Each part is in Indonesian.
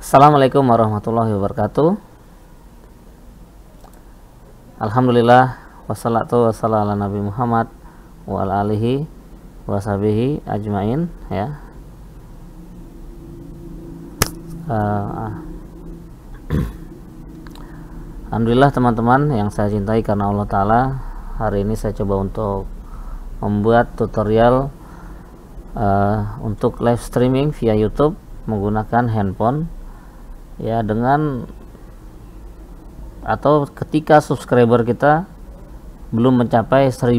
Assalamualaikum warahmatullahi wabarakatuh. Alhamdulillah wassalatu wassalamu ala Nabi Muhammad wa ala alihi wa sahbihi ajmain ya. Alhamdulillah teman-teman yang saya cintai karena Allah Ta'ala, hari ini saya coba untuk membuat tutorial untuk live streaming via YouTube menggunakan handphone ya, dengan atau ketika subscriber kita belum mencapai 1000.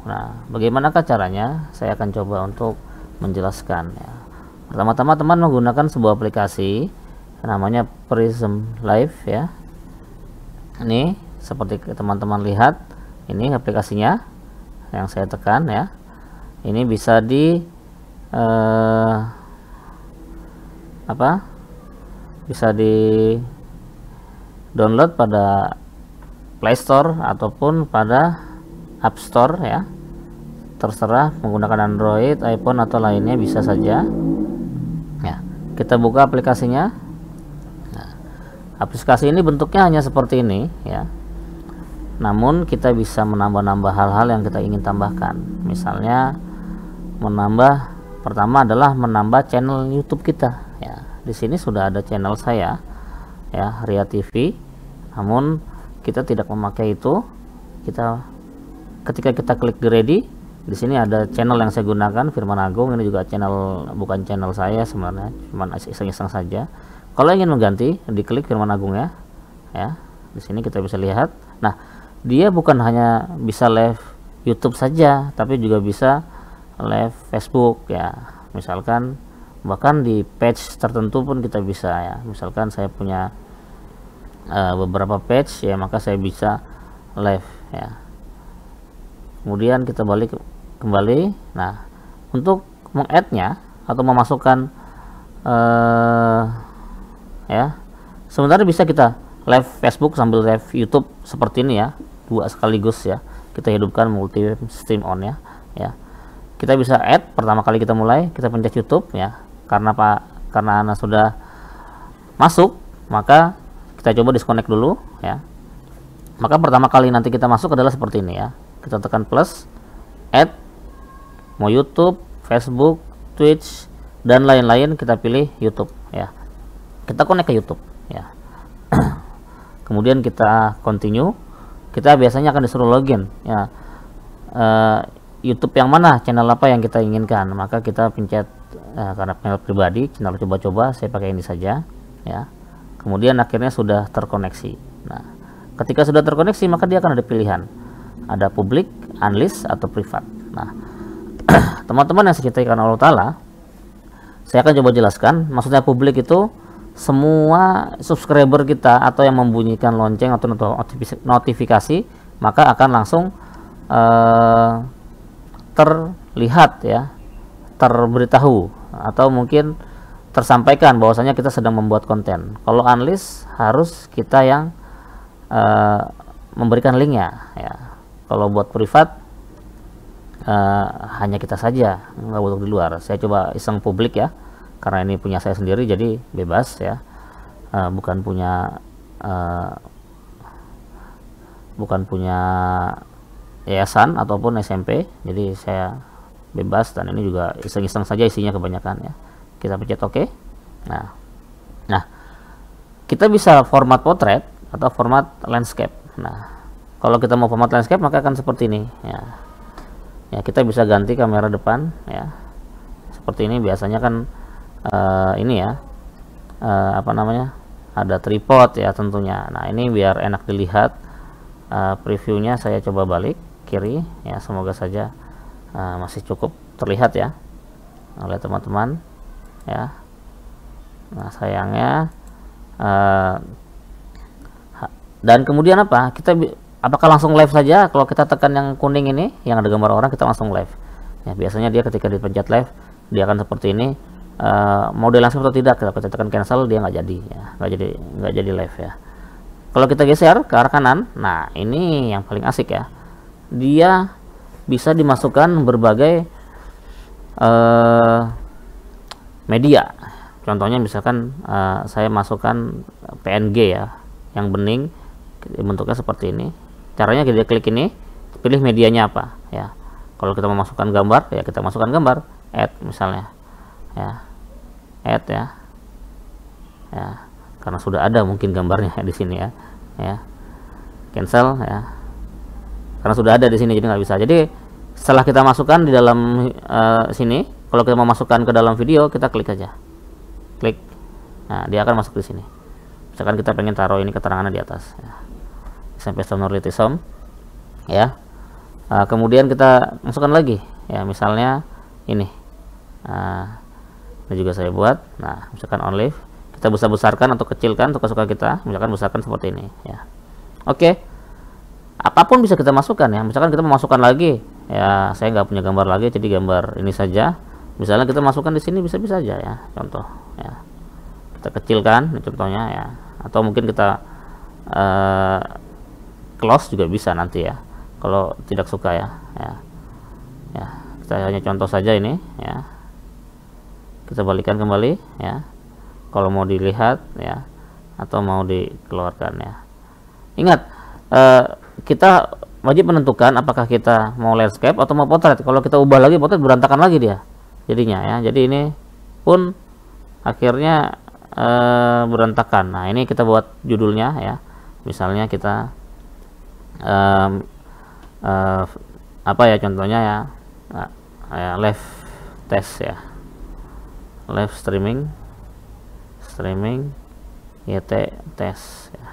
Nah, bagaimanakah caranya? Saya akan coba untuk menjelaskan ya. Pertama-tama teman menggunakan sebuah aplikasi namanya Prism Live ya. Ini seperti teman-teman lihat, ini aplikasinya yang saya tekan ya. Ini bisa di bisa di download pada Play Store ataupun pada App Store ya, terserah menggunakan Android, iPhone atau lainnya bisa saja ya. Kita buka aplikasinya. Nah, aplikasi ini bentuknya hanya seperti ini ya, namun kita bisa menambah-nambah hal-hal yang kita ingin tambahkan. Misalnya pertama adalah menambah channel YouTube kita ya. Di sini sudah ada channel saya ya, Ria TV, namun kita tidak memakai itu. Ketika kita klik di ready, di sini ada channel yang saya gunakan, Firman Agung. Ini juga channel, bukan channel saya sebenarnya, cuma iseng-iseng saja. Kalau ingin mengganti, diklik Firman Agung ya. Di sini kita bisa lihat. Nah, dia bukan hanya bisa live YouTube saja, tapi juga bisa live Facebook ya. Misalkan bahkan di page tertentu pun kita bisa ya. Misalkan saya punya beberapa page ya, maka saya bisa live ya. Kemudian kita balik kembali. Nah, untuk meng-add-nya atau memasukkan ya, sebenarnya bisa kita live Facebook sambil live YouTube seperti ini ya, dua sekaligus ya. Kita hidupkan multi stream on ya. Kita bisa add, pertama kali kita mulai kita pencet YouTube ya. Karena Anda sudah masuk, maka kita coba disconnect dulu ya. Maka pertama kali nanti kita masuk adalah seperti ini ya. Kita tekan plus, add, mau YouTube, Facebook, Twitch dan lain-lain, kita pilih YouTube ya. Kita connect ke YouTube ya. Kemudian kita continue. Kita biasanya akan disuruh login ya. YouTube yang mana, channel apa yang kita inginkan, maka kita pencet karena channel pribadi, channel coba-coba, saya pakai ini saja ya. Kemudian akhirnya sudah terkoneksi. Nah, ketika sudah terkoneksi, maka dia akan ada pilihan, ada public, unlist atau privat. Nah, teman-teman yang saya cintai karena Allah Ta'ala, saya akan coba jelaskan. Maksudnya publik itu semua subscriber kita atau yang membunyikan lonceng atau notifikasi, maka akan langsung terlihat ya, terberitahu atau mungkin tersampaikan bahwasanya kita sedang membuat konten. Kalau unlist harus kita yang memberikan linknya ya. Kalau buat privat hanya kita saja, nggak butuh di luar. Saya coba iseng publik ya, karena ini punya saya sendiri, jadi bebas ya. Bukan punya yayasan ataupun SMP, jadi saya bebas, dan ini juga iseng-iseng saja isinya kebanyakan ya. Kita pencet OK. Nah, kita bisa format portrait atau format landscape. Nah, kalau kita mau format landscape maka akan seperti ini ya. Kita bisa ganti kamera depan ya, seperti ini. Biasanya kan ini ya, ada tripod ya tentunya. Nah, ini biar enak dilihat. Previewnya saya coba balik kiri ya, semoga saja masih cukup terlihat ya oleh teman-teman ya. Nah, sayangnya dan kemudian apakah langsung live saja? Kalau kita tekan yang kuning ini yang ada gambar orang, kita langsung live ya. Biasanya dia ketika dipencet live, dia akan seperti ini. Mau di langsung atau tidak, kalau kita tekan cancel, dia nggak jadi ya, nggak jadi live ya. Kalau kita geser ke arah kanan, nah ini yang paling asik ya, dia bisa dimasukkan berbagai media contohnya misalkan saya masukkan PNG ya, yang bening, bentuknya seperti ini. Caranya kita klik ini, pilih medianya apa ya. Kalau kita mau masukkan gambar ya, kita masukkan gambar, add misalnya ya, add ya, karena sudah ada mungkin gambarnya di sini ya, cancel ya, karena sudah ada di sini jadi nggak bisa. Jadi setelah kita masukkan di dalam sini, kalau kita mau masukkan ke dalam video, kita klik aja, klik, nah dia akan masuk di sini. Misalkan kita pengen taruh ini keterangannya di atas ya. Sampai Neuralitism ya. Kemudian kita masukkan lagi ya, misalnya ini. Ini juga saya buat. Nah, misalkan Onlive, kita besar-besarkan atau kecilkan untuk suka kita. Misalkan besarkan seperti ini ya. Oke. Apapun bisa kita masukkan ya. Misalkan kita memasukkan lagi ya, saya nggak punya gambar lagi, jadi gambar ini saja. Misalnya kita masukkan di sini, bisa-bisa aja ya, contoh ya. Kita kecilkan ini contohnya ya, atau mungkin kita close juga bisa nanti ya, kalau tidak suka ya. Kita hanya contoh saja ini ya, kita balikan kembali ya, kalau mau dilihat ya, atau mau dikeluarkan ya. Ingat, kita wajib menentukan apakah kita mau landscape atau mau potret. Kalau kita ubah lagi potret, berantakan lagi dia jadinya ya. Jadi ini pun akhirnya berantakan. Nah, ini kita buat judulnya ya, misalnya kita apa ya contohnya ya, live test ya, live streaming YT test ya.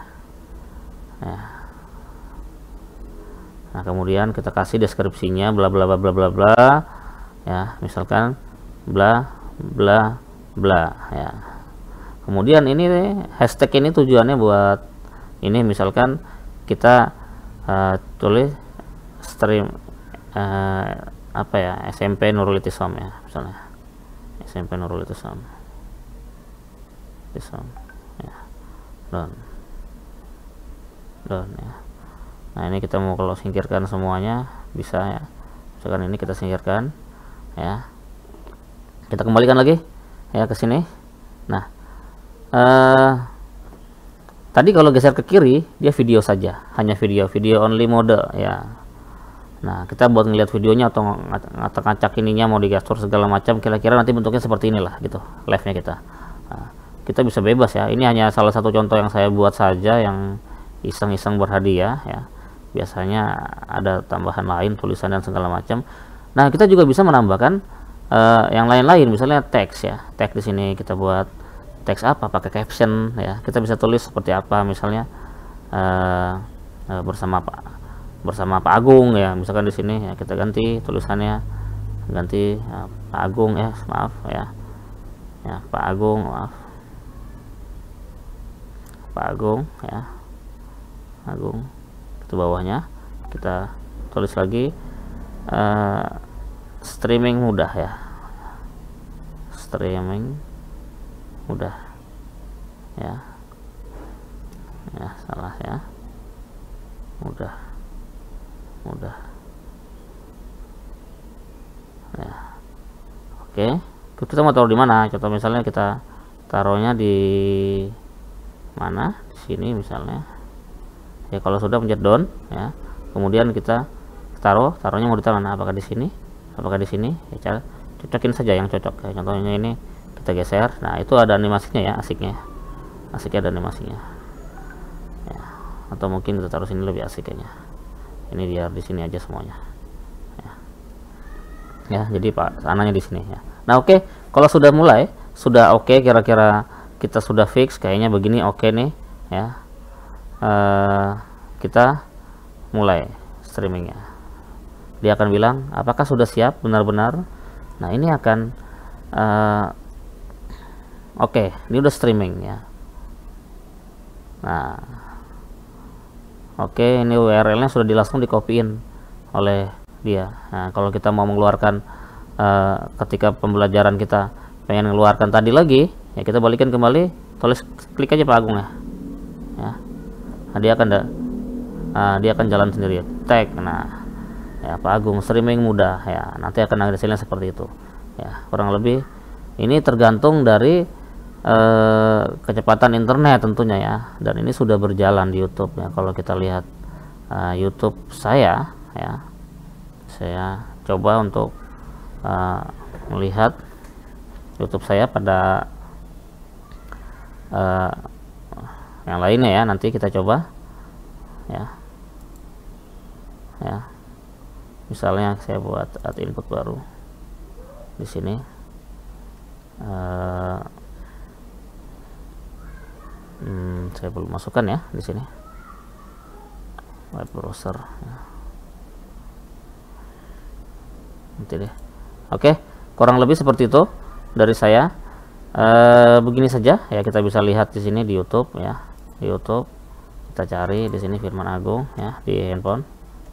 Nah, kemudian kita kasih deskripsinya bla bla bla bla bla bla ya, misalkan bla bla bla ya. Kemudian ini hashtag ini tujuannya buat ini, misalkan kita tulis stream apa ya, SMP Neuralitism ya, misalnya SMP Neuralitism ya, done ya. Nah, ini kita mau kalau singkirkan semuanya bisa ya, misalkan ini kita singkirkan ya, kita kembalikan lagi ya ke sini. Nah, tadi kalau geser ke kiri dia video saja, hanya video only mode ya. Nah, kita buat ngeliat videonya atau ngacak ininya, mau digestur segala macam, kira-kira nanti bentuknya seperti inilah gitu live nya kita. Nah, kita bisa bebas ya, ini hanya salah satu contoh yang saya buat saja, yang iseng-iseng berhadiah ya. Biasanya ada tambahan lain, tulisan dan segala macam. Nah, kita juga bisa menambahkan yang lain-lain, misalnya teks ya. Teks di sini kita buat teks apa, pakai caption ya. Kita bisa tulis seperti apa, misalnya bersama Pak Agung ya, misalkan di sini ya, kita ganti tulisannya, ganti Pak Agung ya, maaf ya. Ya, Pak Agung, maaf. Pak Agung ya. Agung. Itu bawahnya kita tulis lagi streaming mudah ya, streaming mudah ya, salah ya, mudah ya. Oke, kita mau taruh di mana? Contoh misalnya kita taruhnya di mana, di sini misalnya ya. Kalau sudah pencet down ya, kemudian kita taruhnya mau ditaruh mana, apakah di sini, ya, cara cocokin saja yang cocok ya. Contohnya ini kita geser, nah itu ada animasinya ya, asiknya ada animasinya ya. Atau mungkin kita taruh sini lebih asik kayaknya, ini biar di sini aja semuanya ya. Jadi Pak ananya di sini ya. Nah, oke, kalau sudah mulai, sudah oke, kira-kira kita sudah fix kayaknya begini, oke nih ya. Kita mulai streamingnya, dia akan bilang apakah sudah siap benar-benar. Nah, ini akan oke, ini udah streaming ya. Nah, oke, ini URL nya sudah langsung dikopiin oleh dia. Nah, kalau kita mau mengeluarkan ketika pembelajaran kita pengen mengeluarkan tadi lagi ya, kita balikin kembali, tulis klik aja Pak Agung ya. Nah, dia akan jalan sendiri ya. Tag, nah ya, Pak Agung streaming mudah ya, nanti akan ada hasilnya seperti itu ya. Kurang lebih ini tergantung dari kecepatan internet tentunya ya, dan ini sudah berjalan di YouTube ya. Kalau kita lihat YouTube saya ya, saya coba untuk melihat YouTube saya pada yang lainnya ya. Nanti kita coba ya, misalnya saya buat add input baru di sini. Saya belum masukkan ya di sini web browser ya. Nanti deh. Oke, kurang lebih seperti itu dari saya. Begini saja ya, kita bisa lihat di sini di YouTube ya. Di YouTube kita cari di sini Firman Agung ya, di handphone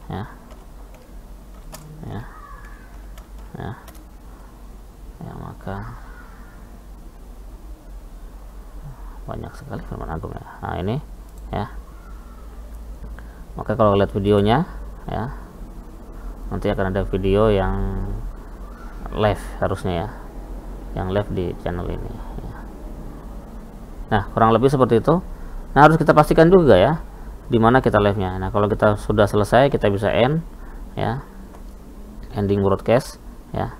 ya. Maka banyak sekali Firman Agung ya. Nah ini ya, maka kalau lihat videonya ya, nanti akan ada video yang live harusnya ya, yang live di channel ini ya. Nah kurang lebih seperti itu. Nah harus kita pastikan juga ya di mana kita live nya. Nah kalau kita sudah selesai, kita bisa end ya, ending broadcast ya.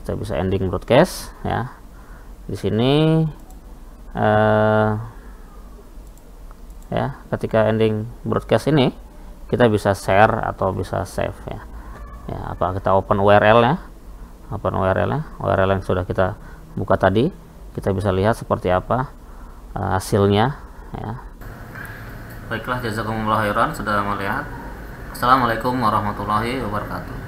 Kita bisa ending broadcast ya. Di sini ya, ketika ending broadcast ini kita bisa share atau bisa save ya. Ya, apa kita open URL ya, URL yang sudah kita buka tadi, kita bisa lihat seperti apa hasilnya ya. Baiklah, jazakumullah khairan sudah melihat. Assalamualaikum warahmatullahi wabarakatuh.